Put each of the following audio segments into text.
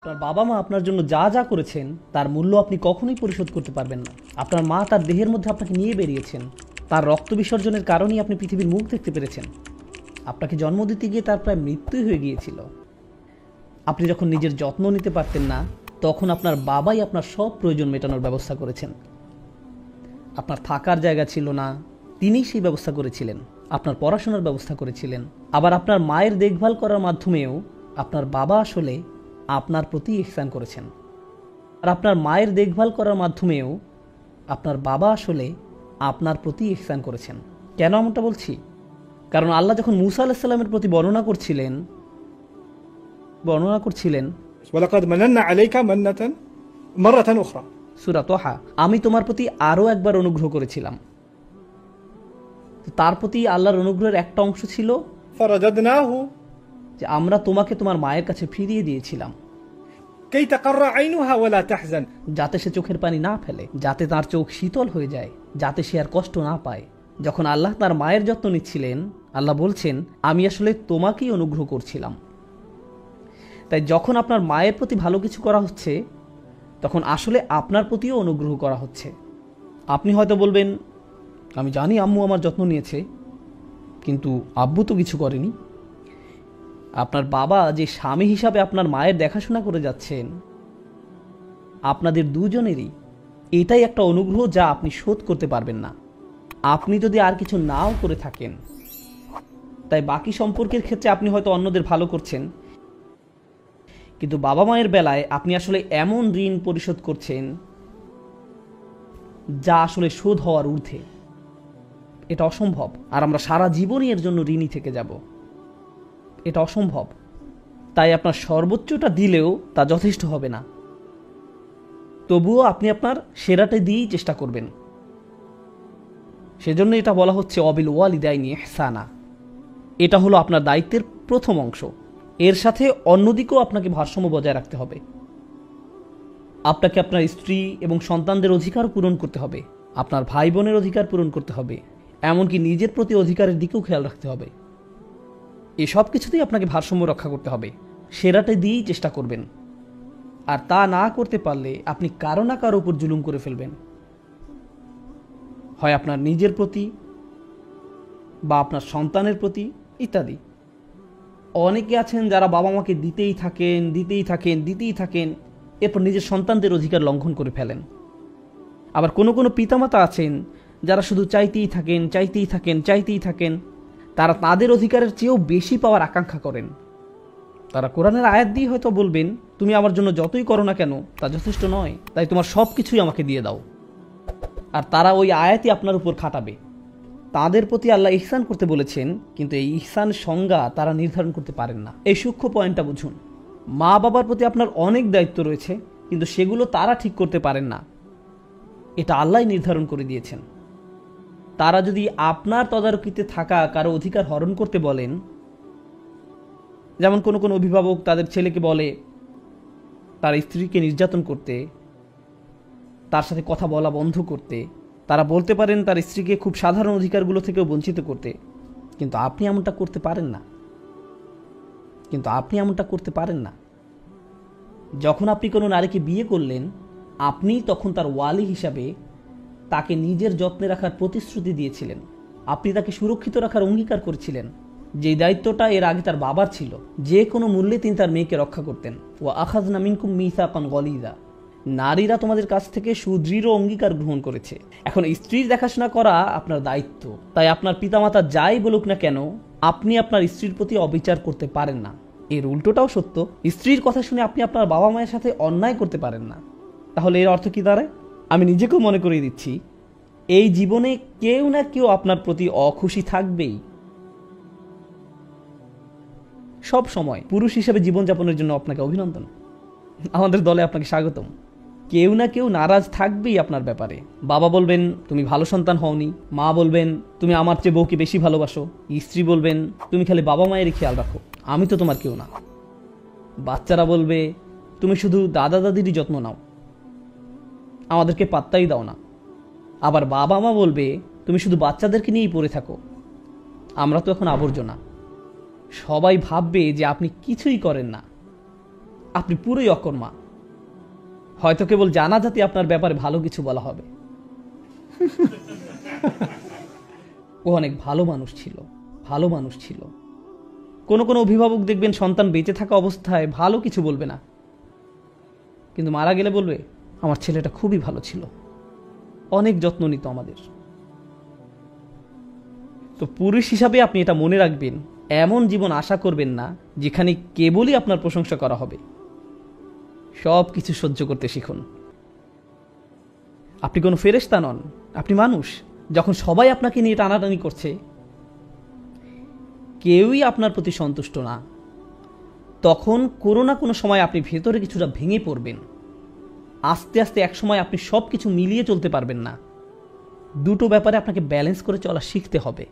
আপনার বাবা মা আপনার জন্য যা যা করেছেন তার মূল্য আপনি কখনোই পরিশোধ করতে পারবেন না। আপনার মা তার দেহের মধ্যে আপনাকে নিয়ে বেরিয়েছেন, তার রক্ত বিসর্জনের কারণেই আপনি পৃথিবীর মুখ দেখতে পেরেছেন। আপনাকে জন্ম দিতে গিয়ে তার প্রায় মৃত্যুই হয়ে গিয়েছিল। আপনি যখন নিজের যত্ন নিতে পারতেন না, তখন আপনার বাবাই আপনার সব প্রয়োজন মেটানোর ব্যবস্থা করেছেন। আপনার থাকার জায়গা ছিল না, তিনিই সেই ব্যবস্থা করেছিলেন। আপনার পড়াশোনার ব্যবস্থা করেছিলেন। আবার আপনার মায়ের দেখভাল করার মাধ্যমেও আপনার বাবা আসলে আপনার প্রতি ইহসান করেছেন। আর আপনার মায়ের দেখভাল করার মাধ্যমেও আপনার বাবা আসলে আপনার প্রতি ইহসান করেছেন। কেন এমনটা বলছি? কারণ আল্লাহ যখন মূসা আলাইহিস সালামের প্রতি বর্ণনা করছিলেন ওয়ালাকাদ মানান্না আলাইকা মান্নাতান মারাতান উখরা, সূরা তাহা, আমি তোমার প্রতি আরও একবার অনুগ্রহ করেছিলাম। তার প্রতি আল্লাহর অনুগ্রহের একটা অংশ ছিল ফারাদাদনাহু যে আমরা তোমাকে তোমার মায়ের কাছে ফিরিয়ে দিয়েছিলাম, কাই তাকাররা আইনুহা ওয়ালা তাহজান, যাতে সে চোখের পানি না ফেলে, যাতে তার চোখ শীতল হয়ে যায়, যাতে সে আর কষ্ট না পায়। যখন আল্লাহ তার মায়ের যত্ন নিচ্ছিলেন, আল্লাহ বলছেন আমি আসলে তোমাকেই অনুগ্রহ করছিলাম। তাই যখন আপনার মায়ের প্রতি ভালো কিছু করা হচ্ছে, তখন আসলে আপনার প্রতিও অনুগ্রহ করা হচ্ছে। আপনি হয়তো বলবেন আমি জানি আম্মু আমার যত্ন নিয়েছে, কিন্তু আব্বু তো কিছু করেনি। আপনার বাবা যে স্বামী হিসাবে আপনার মায়ের দেখাশোনা করে যাচ্ছেন, আপনাদের দুজনেরই এটাই একটা অনুগ্রহ যা আপনি শোধ করতে পারবেন না, আপনি যদি আর কিছু নাও করে থাকেন। তাই বাকি সম্পর্কের ক্ষেত্রে আপনি হয়তো অন্যদের ভালো করছেন, কিন্তু বাবা মায়ের বেলায় আপনি আসলে এমন ঋণ পরিশোধ করছেন যা আসলে শোধ হওয়ার ঊর্ধ্বে। এটা অসম্ভব। আর আমরা সারা জীবনই এর জন্য ঋণী থেকে যাব, এটা অসম্ভব। তাই আপনার সর্বোচ্চটা দিলেও তা যথেষ্ট হবে না। তবুও আপনি আপনার সেরাটা দিয়েই চেষ্টা করবেন। সেজন্য এটা বলা হচ্ছে অবিল ওয়ালিদাইনি ইহসানা। এটা হলো আপনার দায়িত্বের প্রথম অংশ। এর সাথে অন্যদিকেও আপনাকে ভারসাম্য বজায় রাখতে হবে। আপনাকে আপনার স্ত্রী এবং সন্তানদের অধিকার পূরণ করতে হবে, আপনার ভাই বোনের অধিকার পূরণ করতে হবে, এমনকি নিজের প্রতি অধিকারের দিকেও খেয়াল রাখতে হবে। এসব কিছুতেই আপনাকে ভারসাম্য রক্ষা করতে হবে। সেরাটা দিয়েই চেষ্টা করবেন। আর তা না করতে পারলে আপনি কারো না কারো উপর জুলুম করে ফেলবেন, হয় আপনার নিজের প্রতি বা আপনার সন্তানের প্রতি ইত্যাদি। অনেকে আছেন যারা বাবা মাকে দিতেই থাকেন, এরপর নিজের সন্তানদের অধিকার লঙ্ঘন করে ফেলেন। আবার কোনো কোনো পিতামাতা আছেন যারা শুধু চাইতেই থাকেন, তারা তাদের অধিকারের চেয়েও বেশি পাওয়ার আকাঙ্ক্ষা করেন। তারা কোরআনের আয়াত দিয়ে হয়তো বলবেন তুমি আমার জন্য যতই করো না কেন তা যথেষ্ট নয়, তাই তোমার সব কিছুই আমাকে দিয়ে দাও। আর তারা ওই আয়াতই আপনার উপর খাটাবে। তাদের প্রতি আল্লাহ ইহসান করতে বলেছেন, কিন্তু এই ইহসান সংজ্ঞা তারা নির্ধারণ করতে পারেন না। এই সূক্ষ্ম পয়েন্টটা বুঝুন। মা বাবার প্রতি আপনার অনেক দায়িত্ব রয়েছে, কিন্তু সেগুলো তারা ঠিক করতে পারেন না। এটা আল্লাহ নির্ধারণ করে দিয়েছেন। তারা যদি আপনার তদারকিতে থাকা কারো অধিকার হরণ করতে বলেন, যেমন কোনো কোনো অভিভাবক তাদের ছেলেকে বলে তার স্ত্রীকে নির্যাতন করতে, তার সাথে কথা বলা বন্ধ করতে, তারা বলতে পারেন তার স্ত্রীকে খুব সাধারণ অধিকারগুলো থেকেও বঞ্চিত করতে, কিন্তু আপনি এমনটা করতে পারেন না। যখন আপনি কোনো নারীকে বিয়ে করলেন, আপনি তখন তার ওয়ালি হিসাবে তাকে নিজের যত্নে রাখার প্রতিশ্রুতি দিয়েছিলেন। আপনি তাকে সুরক্ষিত রাখার অঙ্গীকার করেছিলেন, যেই দায়িত্বটা এর আগে তার বাবার ছিল। যে কোনো মূল্যে তিনি তার মেয়েকে রক্ষা করতেন। ওয়া আখাযনা মিনকুম মিসাকান গলিযা। নারীরা তোমাদের কাছ থেকে সুদৃঢ় অঙ্গীকার গ্রহণ করেছে। এখন স্ত্রীর দেখাশোনা করা আপনার দায়িত্ব। তাই আপনার পিতামাতা যাই বলুক না কেন, আপনি আপনার স্ত্রীর প্রতি অবিচার করতে পারেন না। এর উল্টোটাও সত্য, স্ত্রীর কথা শুনে আপনি আপনার বাবা মায়ের সাথে অন্যায় করতে পারেন না। তাহলে এর অর্থ কি দাঁড়ায়? আমি নিজেকেও মনে করিয়ে দিচ্ছি, এই জীবনে কেউ না কেউ আপনার প্রতি অখুশি থাকবেই। সব সময় পুরুষ হিসেবে জীবনযাপনের জন্য আপনাকে অভিনন্দন, আমাদের দলে আপনাকে স্বাগতম। কেউ না কেউ নারাজ থাকবেই আপনার ব্যাপারে। বাবা বলবেন তুমি ভালো সন্তান হওনি, মা বলবেন তুমি আমার চেয়ে বউকে বেশি ভালোবাসো, স্ত্রী বলবেন তুমি খালি বাবা মায়েরই খেয়াল রাখো, আমি তো তোমার কেউ না। বাচ্চারা বলবে তুমি শুধু দাদা দাদিরই যত্ন নাও, আমাদেরকে পাত্তাই দাও না। আবার বাবা মা বলবে তুমি শুধু বাচ্চাদেরকে নিয়েই পড়ে থাকো, আমরা তো এখন আবর্জনা। সবাই ভাববে যে আপনি কিছুই করেন না, আপনি পুরোই অকর্মা। হয়তো কেবল জানাজাতি আপনার ব্যাপারে ভালো কিছু বলা হবে। ও অনেক ভালো মানুষ ছিল, ভালো মানুষ ছিল। কোনো কোনো অভিভাবক দেখবেন সন্তান বেঁচে থাকা অবস্থায় ভালো কিছু বলবে না, কিন্তু মারা গেলে বলবে আমার ছেলেটা খুবই ভালো ছিল, অনেক যত্ন নিত আমাদের। তো পুরুষ হিসাবে আপনি এটা মনে রাখবেন, এমন জীবন আশা করবেন না যেখানে কেবলই আপনার প্রশংসা করা হবে। সব কিছু সহ্য করতে শিখুন। আপনি কোনো ফেরেশতা নন, আপনি মানুষ। যখন সবাই আপনাকে নিয়ে টানাটানি করছে, কেউই আপনার প্রতি সন্তুষ্ট না, তখন কোনো না কোনো সময় আপনি ভেতরে কিছুটা ভেঙে পড়বেন। আস্তে আস্তে এক সময় আপনি সব কিছু মিলিয়ে চলতে পারবেন না। দুটো ব্যাপারে আপনাকে ব্যালেন্স করে চলা শিখতে হবে।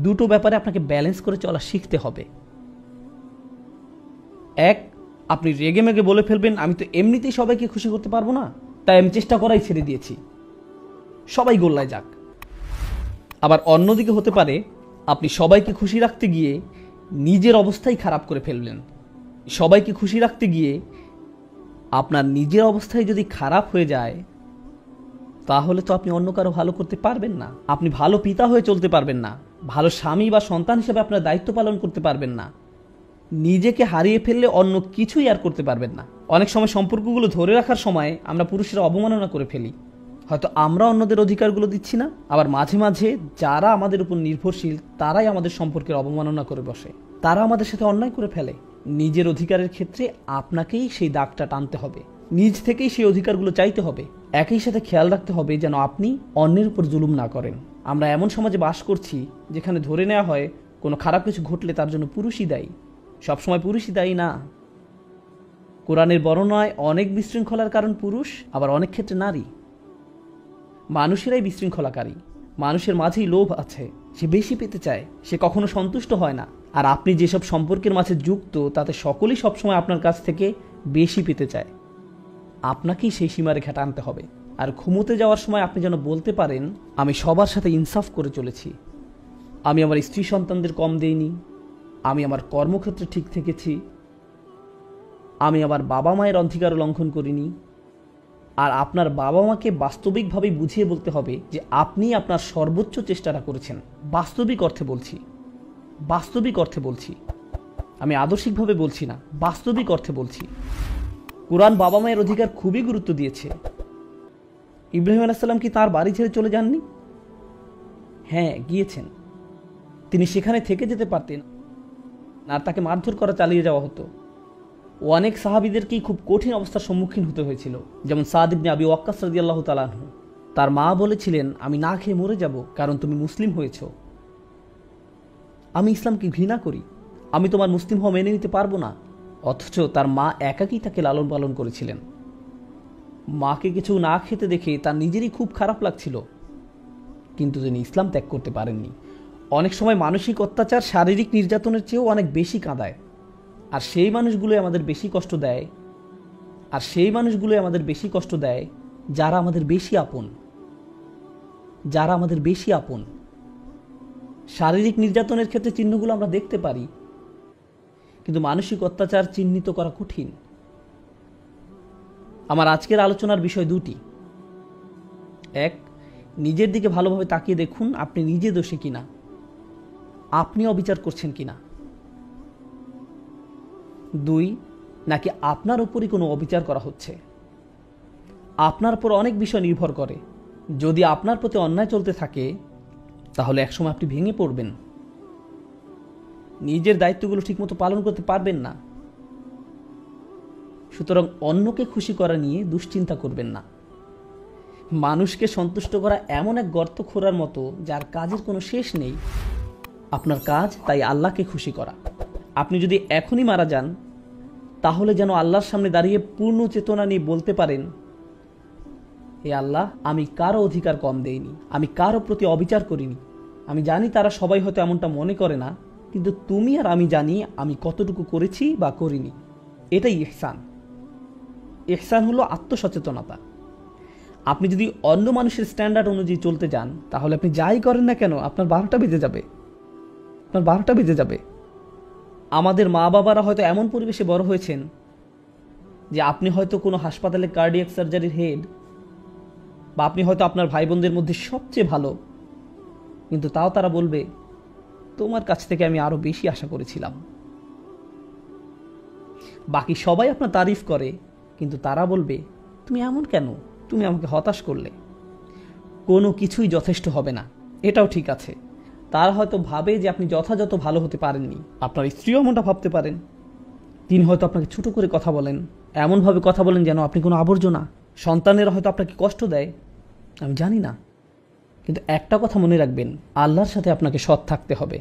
দুটো ব্যাপারে আপনাকে ব্যালেন্স করে চলা শিখতে হবে। আপনি রেগে মেগে বলে ফেলবেন আমি তো এমনিতেই সবাইকে খুশি করতে পারবো না, তাই আমি চেষ্টা করাই ছেড়ে দিয়েছি, সবাই গোল্লায় যাক। আবার অন্যদিকে হতে পারে আপনি সবাইকে খুশি রাখতে গিয়ে নিজের অবস্থাই খারাপ করে ফেললেন। সবাইকে খুশি রাখতে গিয়ে আপনার নিজের অবস্থায় যদি খারাপ হয়ে যায়, তাহলে তো আপনি অন্য কারো ভালো করতে পারবেন না। আপনি ভালো পিতা হয়ে চলতে পারবেন না, ভালো স্বামী বা সন্তান হিসেবে আপনার দায়িত্ব পালন করতে পারবেন না। নিজেকে হারিয়ে ফেললে অন্য কিছুই আর করতে পারবেন না। অনেক সময় সম্পর্কগুলো ধরে রাখার সময় আমরা পুরুষেরা অবমাননা করে ফেলি। হয়তো আমরা অন্যদের অধিকারগুলো দিচ্ছি না, আবার মাঝে মাঝে যারা আমাদের উপর নির্ভরশীল তারাই আমাদের সম্পর্কের অবমাননা করে বসে, তারা আমাদের সাথে অন্যায় করে ফেলে। নিজের অধিকারের ক্ষেত্রে আপনাকেই সেই দাগটা টানতে হবে, নিজ থেকেই সেই অধিকারগুলো চাইতে হবে। একই সাথে খেয়াল রাখতে হবে যেন আপনি অন্যের উপর জুলুম না করেন। আমরা এমন সমাজে বাস করছি যেখানে ধরে নেওয়া হয় কোনো খারাপ কিছু ঘটলে তার জন্য পুরুষই দায়ী। সবসময় পুরুষই দায়ী না। কোরআনের বর্ণনায় অনেক বিশৃঙ্খলার কারণ পুরুষ, আবার অনেক ক্ষেত্রে নারী। মানুষেরাই বিশৃঙ্খলাকারী। মানুষের মাঝেই লোভ আছে, সে বেশি পেতে চায়, সে কখনো সন্তুষ্ট হয় না। আর আপনি যেসব সম্পর্কের মাঝে যুক্ত তাতে সকলেই সবসময় আপনার কাছ থেকে বেশি পেতে চায়। আপনাকেই সেই সীমারেখা টানতে হবে। আর ঘুমোতে যাওয়ার সময় আপনি যেন বলতে পারেন আমি সবার সাথে ইনসাফ করে চলেছি, আমি আমার স্ত্রী সন্তানদের কম দেইনি, আমি আমার কর্মক্ষেত্রে ঠিক থেকেছি, আমি আমার বাবা মায়ের অধিকার লঙ্ঘন করিনি। আর আপনার বাবা মাকে বাস্তবিকভাবে বুঝিয়ে বলতে হবে যে আপনি আপনার সর্বোচ্চ চেষ্টাটা করেছেন। বাস্তবিক অর্থে বলছি, বাস্তবিক অর্থে বলছি, আমি আদর্শিকভাবে বলছি না, বাস্তবিক অর্থে বলছি। কোরআন বাবা মায়ের অধিকার খুবই গুরুত্ব দিয়েছে। ইব্রাহিম আলাইহিস সালাম কি তার বাড়ি ছেড়ে চলে যাননি? হ্যাঁ, গিয়েছেন। তিনি সেখানে থেকে যেতে পারতেন, আর তাকে মারধর করা চালিয়ে যাওয়া হতো। অনেক সাহাবীদেরকেই খুব কঠিন অবস্থার সম্মুখীন হতে হয়েছিল, যেমন সাদ ইবনে আবি ওয়াক্কাস রাদিয়াল্লাহু তাআলা আনহু। তার মা বলেছিলেন আমি না খেয়ে মরে যাব কারণ তুমি মুসলিম হয়েছ। আমি ইসলামকে ঘৃণা করি, আমি তোমার মুসলিম হওয়া মেনে নিতে পারবো না। অথচ তার মা একাকী তাকে লালন পালন করেছিলেন। মাকে কিছু না খেতে দেখে তার নিজেরই খুব খারাপ লাগছিল, কিন্তু তিনি ইসলাম ত্যাগ করতে পারেননি। অনেক সময় মানসিক অত্যাচার শারীরিক নির্যাতনের চেয়েও অনেক বেশি কাঁদায়। আর সেই মানুষগুলোই আমাদের বেশি কষ্ট দেয়, যারা আমাদের বেশি আপন, যারা আমাদের বেশি আপন। শারীরিক নির্যাতনের ক্ষেত্রে চিহ্নগুলো আমরা দেখতে পারি, কিন্তু মানসিক অত্যাচার চিহ্নিত করা কঠিন। আমার আজকের আলোচনার বিষয় দুটি। এক, নিজের দিকে ভালোভাবে তাকিয়ে দেখুন আপনি নিজে দোষী কিনা, আপনি অবিচার করছেন কিনা। দুই, নাকি আপনার উপরই কোনো অবিচার করা হচ্ছে। আপনার উপর অনেক বিষয় নির্ভর করে। যদি আপনার প্রতি অন্যায় চলতে থাকে তাহলে একসময় আপনি ভেঙে পড়বেন, নিজের দায়িত্বগুলো ঠিকমতো পালন করতে পারবেন না। সুতরাং অন্যকে খুশি করা নিয়ে দুশ্চিন্তা করবেন না। মানুষকে সন্তুষ্ট করা এমন এক গর্ত খোঁড়ার মতো যার কাজের কোনো শেষ নেই। আপনার কাজ তাই আল্লাহকে খুশি করা। আপনি যদি এখনই মারা যান তাহলে যেন আল্লাহর সামনে দাঁড়িয়ে পূর্ণ চেতনা নিয়ে বলতে পারেন হে আল্লাহ, আমি কারো অধিকার কম দেইনি, আমি কারো প্রতি অবিচার করিনি। আমি জানি তারা সবাই হয়তো এমনটা মনে করে না, কিন্তু তুমি আর আমি জানি আমি কতটুকু করেছি বা করিনি। এটাই ইহসান। ইহসান হলো আত্মসচেতনতা। আপনি যদি অন্য মানুষের স্ট্যান্ডার্ড অনুযায়ী চলতে যান তাহলে আপনি যাই করেন না কেন আপনার 12টা বেজে যাবে, আপনার 12টা বেজে যাবে। আমাদের মা বাবারা হয়তো এমন পরিবেশে বড় হয়েছেন যে আপনি হয়তো কোনো হাসপাতালে কার্ডিয়াক সার্জারির হেড, বা আপনি হয়তো আপনার ভাই বোনদের মধ্যে সবচেয়ে ভালো, কিন্তু তাও তারা বলবে তোমার কাছ থেকে আমি আরো বেশি আশা করেছিলাম। বাকি সবাই আপনার তারিফ করে, কিন্তু তারা বলবে তুমি এমন কেন, তুমি আমাকে হতাশ করলে। কোনো কিছুই যথেষ্ট হবে না, এটাও ঠিক আছে। তারা হয়তো ভাবে যে আপনি যথাযথ ভালো হতে পারেননি। আপনার স্ত্রীও এমনটা ভাবতে পারেন। তিনি হয়তো আপনাকে ছোট করে কথা বলেন, এমনভাবে কথা বলেন যেন আপনি কোনো আবর্জনা। সন্তানেরা হয়তো আপনাকে কষ্ট দেয়, আমি জানি না, কিন্তু একটা কথা মনে রাখবেন, আল্লাহর সাথে আপনাকে সৎ থাকতে হবে।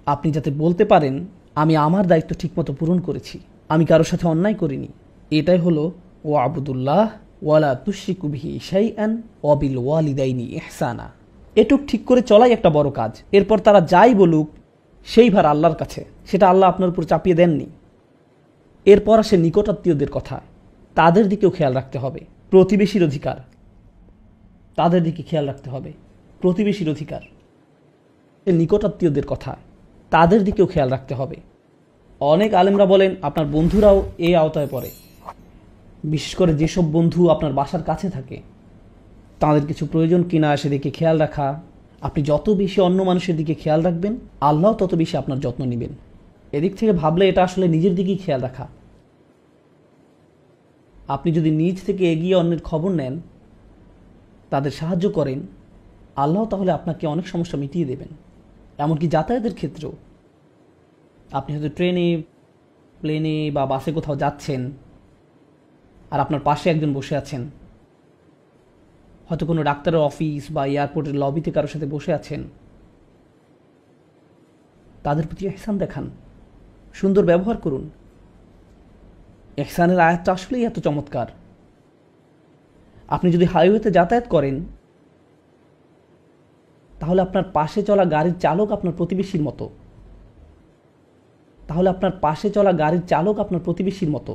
আপনি যাতে বলতে পারেন আমি আমার দায়িত্ব ঠিকমতো পূরণ করেছি, আমি কারোর সাথে অন্যায় করিনি। এটাই হলো ও আবুদুল্লাহ ওয়ালা তুশরিকু বিহি শাইআন ওয়া বিল ওয়ালিদাইনি ইহসানা। এটুক ঠিক করে চলাই একটা বড় কাজ। এরপর তারা যাই বলুক সেই ভার আল্লাহর কাছে, সেটা আল্লাহ আপনার উপর চাপিয়ে দেননি। এরপর আসে নিকটাত্মীয়দের কথা, তাদের দিকেও খেয়াল রাখতে হবে। প্রতিবেশীর অধিকার, তাদের দিকে খেয়াল রাখতে হবে। প্রতিবেশীর অধিকার, নিকটাত্মীয়দের কথা, তাদের দিকেও খেয়াল রাখতে হবে। অনেক আলেমরা বলেন আপনার বন্ধুরাও এই আওতায় পড়ে, বিশেষ করে যেসব বন্ধু আপনার বাসার কাছে থাকে, তাদের কিছু প্রয়োজন কিনা সেদিকে খেয়াল রাখা। আপনি যত বেশি অন্য মানুষের দিকে খেয়াল রাখবেন, আল্লাহ তত বেশি আপনার যত্ন নেবেন। এদিক থেকে ভাবলে এটা আসলে নিজের দিকেই খেয়াল রাখা। আপনি যদি নিজ থেকে এগিয়ে অন্যের খবর নেন, তাদের সাহায্য করেন, আল্লাহ তাহলে আপনাকে অনেক সমস্যা মিটিয়ে দেবেন। এমনকি যাতায়াতের ক্ষেত্রেও, আপনি হয়তো ট্রেনে, প্লেনে বা বাসে কোথাও যাচ্ছেন, আর আপনার পাশে একজন বসে আছেন, হয়তো কোনো ডাক্তারের অফিস বা এয়ারপোর্টের লবিতে কারোর সাথে বসে আছেন, তাদের প্রতি ইহসান দেখান, সুন্দর ব্যবহার করুন। ইহসানের আয়াতটা আসলেই এত চমৎকার। আপনি যদি হাইওয়েতে যাতায়াত করেন, তাহলে আপনার পাশে চলা গাড়ির চালক আপনার প্রতিবেশীর মতো।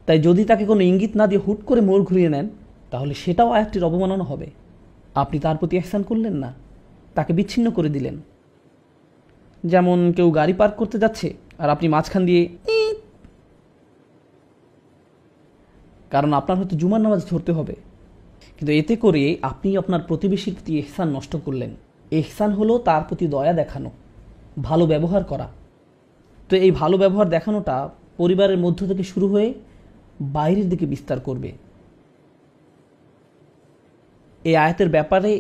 তাই যদি তাকে কোনো ইঙ্গিত না দিয়ে হুট করে মোড় ঘুরিয়ে নেন, তাহলে সেটাও আয়াতটির অবমাননা হবে। আপনি তার প্রতি ইহসান করলেন না, তাকে বিচ্ছিন্ন করে দিলেন। যেমন কেউ গাড়ি পার্ক করতে যাচ্ছে আর আপনি মাঝখান দিয়ে, কারণ আপনার হয়তো জুমার নামাজ ধরতে হবে, কিন্তু এতে করে আপনি আপনার প্রতিবেশীর প্রতি ইহসান নষ্ট করলেন। ইহসান হলো তার প্রতি দয়া দেখানো, ভালো ব্যবহার করা। তো এই ভালো ব্যবহার দেখানোটা পরিবারের মধ্য থেকে শুরু হয়ে বাইরের দিকে বিস্তার করবে। এই আয়াতের ব্যাপারে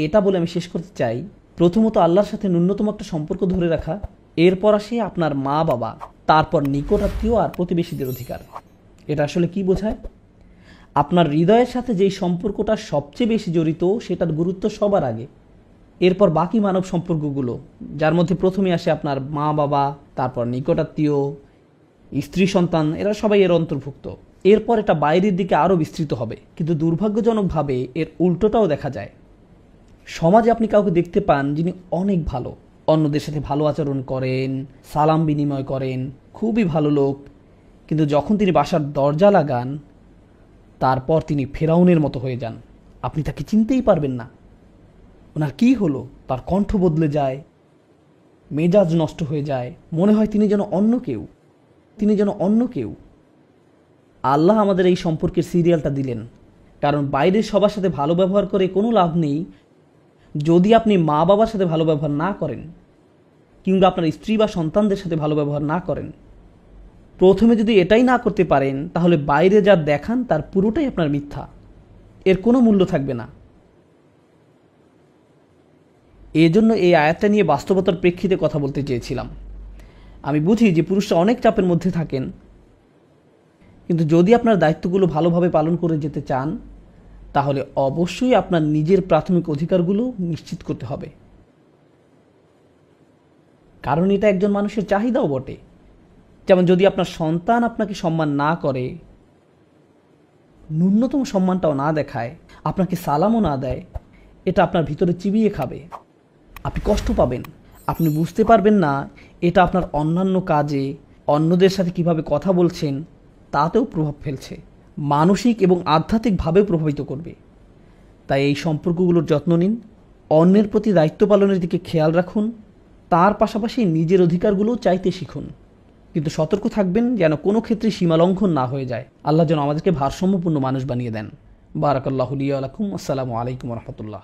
এটা বলে আমি শেষ করতে চাই, প্রথমত আল্লাহর সাথে ন্যূনতম একটা সম্পর্ক ধরে রাখা, এরপর আসে আপনার মা বাবা, তারপর নিকটাত্মীয় আর প্রতিবেশীদের অধিকার। এটা আসলে কি বোঝায়? আপনার হৃদয়ের সাথে যেই সম্পর্কটা সবচেয়ে বেশি জড়িত, সেটার গুরুত্ব সবার আগে, এরপর বাকি মানব সম্পর্কগুলো, যার মধ্যে প্রথমে আসে আপনার মা বাবা, তারপর নিকটাত্মীয়, স্ত্রী সন্তান, এরা সবাই এর অন্তর্ভুক্ত। এরপর এটা বাইরের দিকে আরও বিস্তৃত হবে। কিন্তু দুর্ভাগ্যজনকভাবে এর উল্টোটাও দেখা যায়। সমাজে আপনি কাউকে দেখতে পান যিনি অনেক ভালো, অন্যদের সাথে ভালো আচরণ করেন, সালাম বিনিময় করেন, খুবই ভালো লোক, কিন্তু যখন তিনি বাসার দরজা লাগান, তারপর তিনি ফেরাউনের মতো হয়ে যান। আপনি তাকে চিনতেই পারবেন না। ওনার কি হলো? তার কণ্ঠ বদলে যায়, মেজাজ নষ্ট হয়ে যায়, মনে হয় তিনি যেন অন্য কেউ। আল্লাহ আমাদের এই সম্পর্কের সিরিয়ালটা দিলেন, কারণ বাইরের সবার সাথে ভালো ব্যবহার করে কোনো লাভ নেই যদি আপনি মা বাবার সাথে ভালো ব্যবহার না করেন, কিংবা আপনার স্ত্রী বা সন্তানদের সাথে ভালো ব্যবহার না করেন। প্রথমে যদি এটাই না করতে পারেন, তাহলে বাইরে যা দেখান তার পুরোটাই আপনার মিথ্যা, এর কোনো মূল্য থাকবে না। এজন্য এই আয়াতটা নিয়ে বাস্তবতার প্রেক্ষিতে কথা বলতে চেয়েছিলাম। আমি বুঝি যে পুরুষরা অনেক চাপের মধ্যে থাকেন, কিন্তু যদি আপনার দায়িত্বগুলো ভালোভাবে পালন করে যেতে চান, তাহলে অবশ্যই আপনার নিজের প্রাথমিক অধিকারগুলো নিশ্চিত করতে হবে, কারণ এটা একজন মানুষের চাহিদাও বটে। যেমন যদি আপনার সন্তান আপনাকে সম্মান না করে, ন্যূনতম সম্মানটাও না দেখায়, আপনাকে সালামও না দেয়, এটা আপনার ভিতরে চিবিয়ে খাবে। আপনি কষ্ট পাবেন, আপনি বুঝতে পারবেন না এটা আপনার অন্যান্য কাজে, অন্যদের সাথে কিভাবে কথা বলছেন তাতেও প্রভাব ফেলছে, মানসিক এবং আধ্যাত্মিকভাবেও প্রভাবিত করবে। তাই এই সম্পর্কগুলোর যত্ন নিন, অন্যের প্রতি দায়িত্ব পালনের দিকে খেয়াল রাখুন, তার পাশাপাশি নিজের অধিকারগুলোও চাইতে শিখুন, কিন্তু সতর্ক থাকবেন যেন কোনো ক্ষেত্রে সীমালঙ্ঘন না হয়ে যায়। আল্লাহ যেন আমাদেরকে ভারসাম্যপূর্ণ মানুষ বানিয়ে দেন। বারাকাল্লাহু লি ওয়া লাকুম। আসসালামু আলাইকুম ওয়া রাহমাতুল্লাহ।